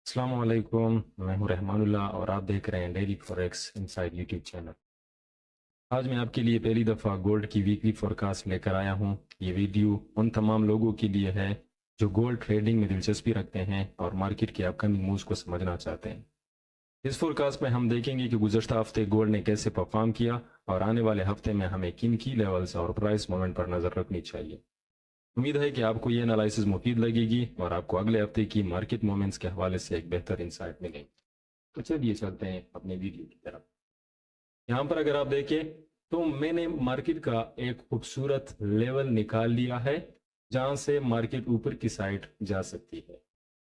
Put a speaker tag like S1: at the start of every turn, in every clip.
S1: السلام علیکم، میں ہوں رحمان اللہ اور آپ دیکھ رہے ہیں daily forex inside YouTube channel. آج میں آپ کے لیے پہلی دفعہ گولڈ کی ویکلی فورکاسٹ لے کر آیا ہوں۔ یہ ویڈیو ان تمام لوگوں کے لیے ہے جو گولڈ ٹریڈنگ میں دلچسپی رکھتے ہیں اور مارکیٹ کے اپ کمنگ مووز کو سمجھنا چاہتے ہیں۔ اس فورکاسٹ میں ہم دیکھیں گے کہ گزشتہ ہفتے گولڈ نے کیسے پرفارم کیا اور آنے والے ہفتے میں ہمیں کن کی لیولز اور پرائس مومنٹ پر نظر رکھنی چاہیے۔ امید ہے کہ آپ کو یہ انالائسز مفید لگے گی اور آپ کو اگلے ہفتے کی مارکیٹ مومنٹس کے حوالے سے ایک بہتر انسائٹ ملے گی۔ تو چلیے چلتے ہیں اپنے ویڈیو کی طرف۔ یہاں پر اگر آپ دیکھیں تو میں نے مارکیٹ کا ایک خوبصورت لیول نکال لیا ہے جہاں سے مارکیٹ اوپر کی سائڈ جا سکتی ہے۔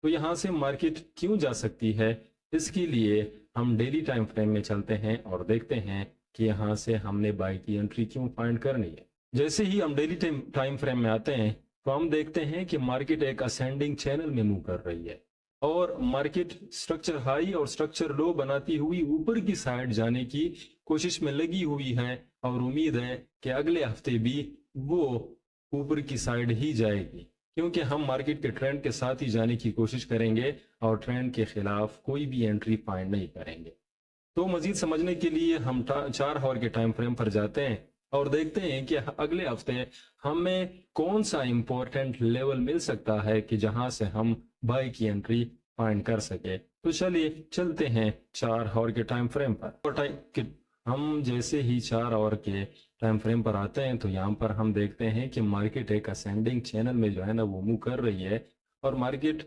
S1: تو یہاں سے مارکیٹ کیوں جا سکتی ہے، اس کے لیے ہم ڈیلی ٹائم فریم میں چلتے ہیں اور دیکھتے ہیں کہ یہاں سے ہم نے بائی کی انٹری کیوں فائنڈ کرنی ہے۔ جیسے ہی ہم ڈیلی ٹائم فریم میں آتے ہیں تو ہم دیکھتے ہیں کہ مارکیٹ ایک اسینڈنگ چینل میں موو کر رہی ہے اور مارکیٹ سٹرکچر ہائی اور سٹرکچر لو بناتی ہوئی اوپر کی سائڈ جانے کی کوشش میں لگی ہوئی ہے اور امید ہے کہ اگلے ہفتے بھی وہ اوپر کی سائڈ ہی جائے گی، کیونکہ ہم مارکیٹ کے ٹرینڈ کے ساتھ ہی جانے کی کوشش کریں گے اور ٹرینڈ کے خلاف کوئی بھی انٹری فائنڈ نہیں کریں گے۔ تو مزید سمجھنے کے لیے ہم 4 آور کے ٹائم فریم پر جاتے ہیں اور دیکھتے ہیں کہ اگلے ہفتے ہمیں کون سا امپورٹنٹ لیول مل سکتا ہے کہ جہاں سے ہم بائی کی انٹری فائنڈ کر سکے۔ تو چلیے چلتے ہیں 4 آور کے ٹائم فریم پر۔ ہم جیسے ہی 4 آور کے ٹائم فریم پر آتے ہیں تو یہاں پر ہم دیکھتے ہیں کہ مارکیٹ ایک اسینڈنگ چینل میں جو ہے نا وہ موو کر رہی ہے اور مارکیٹ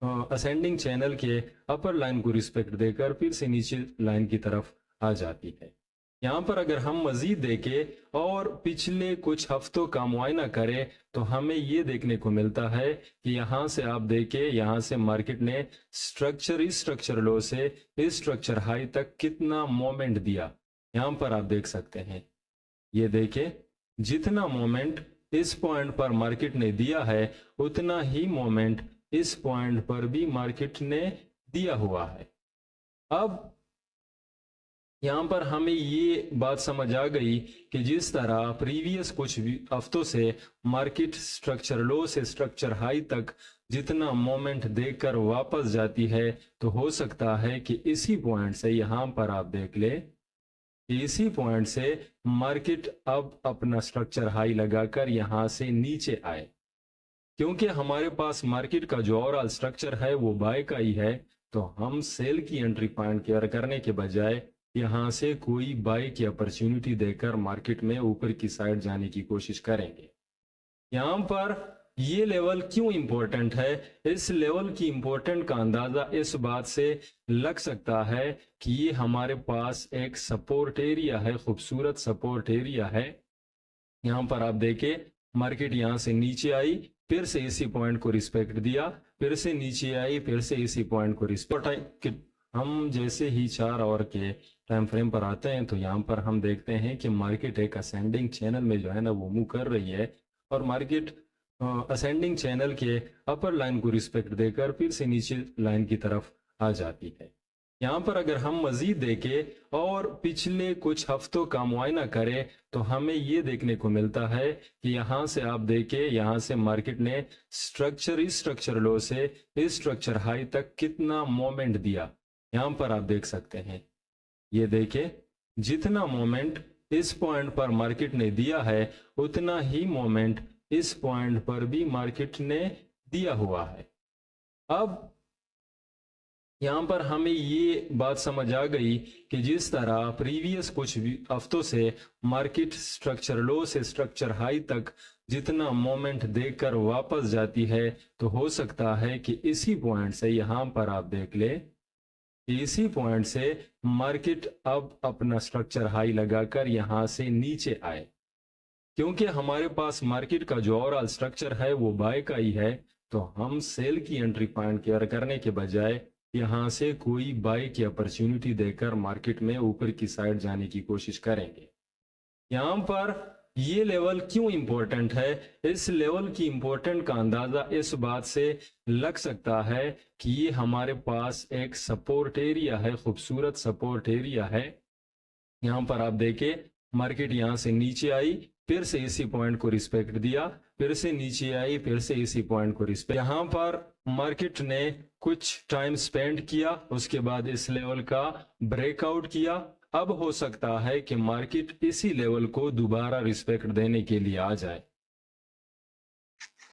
S1: اسینڈنگ چینل کے اپر لائن کو ریسپیکٹ دے کر پھر سے نیچے لائن کی طرف آ جاتی ہے۔ یہاں پر اگر ہم مزید دیکھیں اور پچھلے کچھ ہفتوں کا معائنہ کریں تو ہمیں یہ دیکھنے کو ملتا ہے کہ یہاں سے آپ دیکھیں، یہاں سے مارکیٹ نے اسٹرکچر لو سے اسٹرکچر ہائی تک کتنا مومنٹ دیا۔ یہاں پر آپ دیکھ سکتے ہیں، یہ دیکھیں جتنا مومنٹ اس پوائنٹ پر مارکیٹ نے دیا ہے اتنا ہی مومنٹ اس پوائنٹ پر بھی مارکیٹ نے دیا ہوا ہے۔ اب یہاں پر ہمیں یہ بات سمجھ آ گئی کہ جس طرح پریویس کچھ ہفتوں سے مارکیٹ سٹرکچر لو سے سٹرکچر ہائی تک جتنا مومنٹ دیکھ کر واپس جاتی ہے تو ہو سکتا ہے کہ اسی پوائنٹ سے یہاں پر آپ دیکھ لیں کہ اسی پوائنٹ سے مارکیٹ اب اپنا سٹرکچر ہائی لگا کر یہاں سے نیچے آئے، کیونکہ ہمارے پاس مارکیٹ کا جو اوورآل سٹرکچر ہے وہ بائی کا ہی ہے۔ تو ہم سیل کی انٹری فائنڈ کرنے کے بجائے یہاں سے کوئی بائی کی اپرچونٹی دے کر مارکیٹ میں اوپر کی سائڈ جانے کی کوشش کریں گے۔ یہاں پر یہ لیول کیوں امپورٹنٹ ہے، اس لیول کی امپورٹنٹ کا اندازہ اس بات سے لگ سکتا ہے کہ یہ ہمارے پاس ایک سپورٹ ایریا ہے، خوبصورت سپورٹ ایریا ہے۔ یہاں پر آپ دیکھیں مارکیٹ یہاں سے نیچے آئی، پھر سے اسی پوائنٹ کو ریسپیکٹ دیا، پھر سے نیچے آئی، پھر سے اسی پوائنٹ کو ریسپیکٹ۔ ہم جیسے ہی 4 آور کے ٹائم فریم پر آتے ہیں تو یہاں پر ہم دیکھتے ہیں کہ مارکیٹ ایک اسینڈنگ چینل میں جو ہے نا وہ موو کر رہی ہے اور مارکیٹ اسینڈنگ چینل کے اپر لائن کو ریسپیکٹ دے کر پھر سے نیچے لائن کی طرف آ جاتی ہے۔ یہاں پر اگر ہم مزید دیکھیں اور پچھلے کچھ ہفتوں کا معائنہ کریں تو ہمیں یہ دیکھنے کو ملتا ہے کہ یہاں سے آپ دیکھیں، یہاں سے مارکیٹ نے سٹرکچر لو سے اسٹرکچر ہائی تک کتنا مومنٹ دیا۔ یہاں پر آپ دیکھ سکتے ہیں، یہ دیکھیں جتنا مومنٹ اس پوائنٹ پر مارکیٹ نے دیا ہے اتنا ہی مومنٹ اس پوائنٹ پر بھی مارکیٹ نے دیا ہوا ہے۔ اب یہاں پر ہمیں یہ بات سمجھ آ گئی کہ جس طرح پریویس کچھ ہفتوں سے مارکیٹ سٹرکچر لو سے سٹرکچر ہائی تک جتنا مومنٹ دیکھ کر واپس جاتی ہے تو ہو سکتا ہے کہ اسی پوائنٹ سے یہاں پر آپ دیکھ لیں کہ اسی پوائنٹ سے مارکیٹ اب اپنا سٹرکچر ہائی لگا کر یہاں سے نیچے آئے، کیونکہ ہمارے پاس مارکیٹ کا جو اوورآل سٹرکچر ہے وہ بائی کا ہی ہے۔ تو ہم سیل کی انٹری فائنڈ کرنے کے بجائے یہاں سے کوئی بائی کی اپرچونٹی دے کر مارکیٹ میں اوپر کی سائڈ جانے کی کوشش کریں گے۔ یہاں پر یہ لیول کیوں امپورٹنٹ ہے، اس لیول کی امپورٹنٹ کا اندازہ اس بات سے لگ سکتا ہے کہ یہ ہمارے پاس ایک سپورٹ ایریا ہے، خوبصورت سپورٹ ایریا ہے۔ یہاں پر آپ دیکھیں مارکیٹ یہاں سے نیچے آئی، پھر سے اسی پوائنٹ کو ریسپیکٹ دیا، پھر سے نیچے آئی، پھر سے اسی پوائنٹ کو رسپیکٹ، یہاں پر مارکیٹ نے کچھ ٹائم سپینڈ کیا، اس کے بعد اس لیول کا بریک آؤٹ کیا۔ اب ہو سکتا ہے کہ مارکیٹ اسی لیول کو دوبارہ رسپیکٹ دینے کے لیے آ جائے۔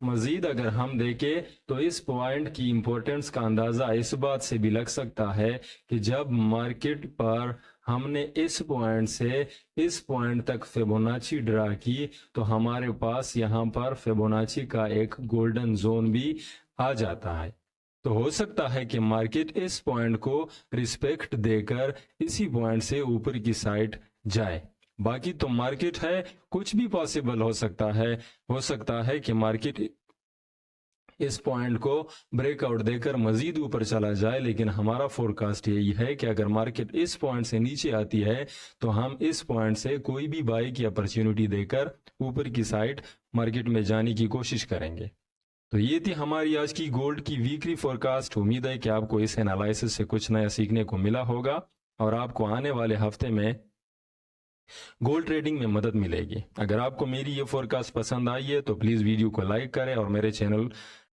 S1: مزید اگر ہم دیکھیں تو اس پوائنٹ کی امپورٹنس کا اندازہ اس بات سے بھی لگ سکتا ہے کہ جب مارکیٹ پر ہم نے اس پوائنٹ سے اس پوائنٹ تک فیبوناچی ڈرا کی تو ہمارے پاس یہاں پر فیبوناچی کا ایک گولڈن زون بھی آ جاتا ہے۔ تو ہو سکتا ہے کہ مارکیٹ اس پوائنٹ کو رسپیکٹ دے کر اسی پوائنٹ سے اوپر کی سائڈ جائے۔ باقی تو مارکیٹ ہے، کچھ بھی پاسبل ہو سکتا ہے کہ مارکیٹ اس پوائنٹ کو بریک آؤٹ دے کر مزید اوپر چلا جائے، لیکن ہمارا فورکاسٹ یہی ہے کہ اگر مارکیٹ اس پوائنٹ سے نیچے آتی ہے تو ہم اس پوائنٹ سے کوئی بھی بائی کی اپرچونٹی دے کر اوپر کی سائڈ مارکیٹ میں جانے کی کوشش کریں گے۔ تو یہ تھی ہماری آج کی گولڈ کی ویکلی فورکاسٹ۔ امید ہے کہ آپ کو اس انالائسس سے کچھ نیا سیکھنے کو ملا ہوگا اور آپ کو آنے والے ہفتے میں گولڈ ٹریڈنگ میں مدد ملے گی۔ اگر آپ کو میری یہ فورکاسٹ پسند آئی ہے تو پلیز ویڈیو کو لائک کریں اور میرے چینل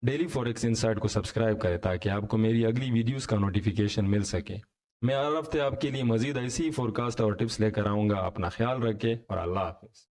S1: ڈیلی فوریکس انسائٹ کو سبسکرائب کریں تاکہ آپ کو میری اگلی ویڈیوز کا نوٹیفیکیشن مل سکے۔ میں ہر ہفتے آپ کے لیے مزید ایسی فورکاسٹ اور ٹپس لے کر آؤں گا۔ اپنا خیال رکھیں اور اللہ حافظ۔